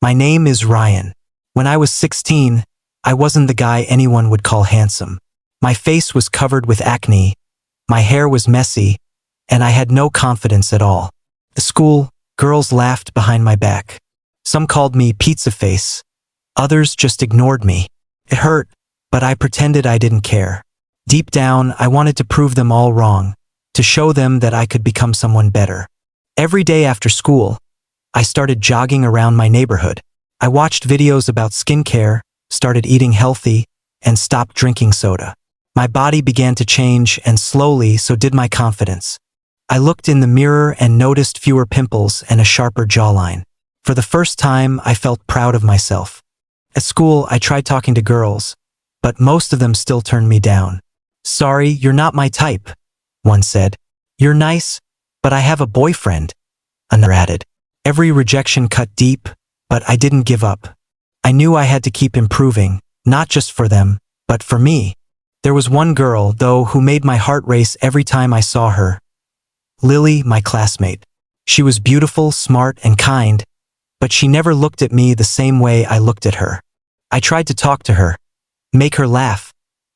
My name is Ryan. When I was 16, I wasn't the guy anyone would call handsome. My face was covered with acne, my hair was messy, and I had no confidence at all. At school, girls laughed behind my back. Some called me pizza face. Others just ignored me. It hurt, but I pretended I didn't care. Deep down, I wanted to prove them all wrong, to show them that I could become someone better. Every day after school, I started jogging around my neighborhood. I watched videos about skincare, started eating healthy, and stopped drinking soda. My body began to change, and slowly so did my confidence. I looked in the mirror and noticed fewer pimples and a sharper jawline. For the first time, I felt proud of myself. At school, I tried talking to girls, but most of them still turned me down. "Sorry, you're not my type," one said. "You're nice, but I have a boyfriend," another added. Every rejection cut deep, but I didn't give up. I knew I had to keep improving, not just for them, but for me. There was one girl, though, who made my heart race every time I saw her. Lily, my classmate. She was beautiful, smart, and kind, but she never looked at me the same way I looked at her. I tried to talk to her, make her laugh,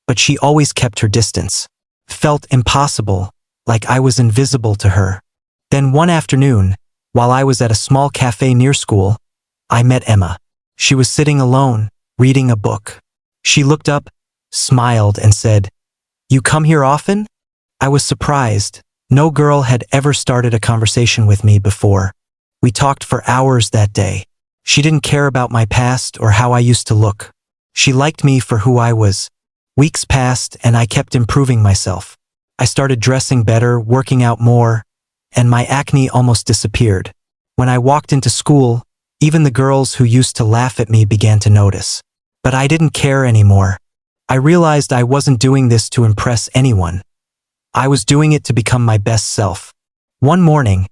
but she always kept her distance. Felt impossible, like I was invisible to her. Then one afternoon, while I was at a small cafe near school, I met Emma. She was sitting alone, reading a book. She looked up, smiled, and said, "You come here often?" I was surprised. No girl had ever started a conversation with me before. We talked for hours that day. She didn't care about my past or how I used to look. She liked me for who I was. Weeks passed and I kept improving myself. I started dressing better, working out more, and my acne almost disappeared. When I walked into school, even the girls who used to laugh at me began to notice. But I didn't care anymore. I realized I wasn't doing this to impress anyone. I was doing it to become my best self. One morning,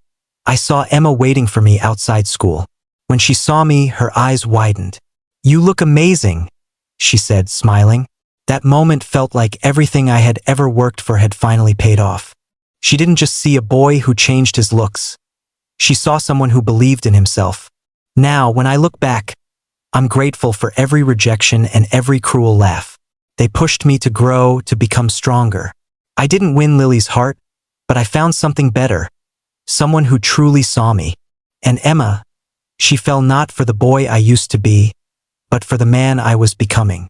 I saw Emma waiting for me outside school. When she saw me, her eyes widened. "You look amazing," she said, smiling. That moment felt like everything I had ever worked for had finally paid off. She didn't just see a boy who changed his looks. She saw someone who believed in himself. Now, when I look back, I'm grateful for every rejection and every cruel laugh. They pushed me to grow, to become stronger. I didn't win Lily's heart, but I found something better. Someone who truly saw me. And Emma, she fell not for the boy I used to be, but for the man I was becoming.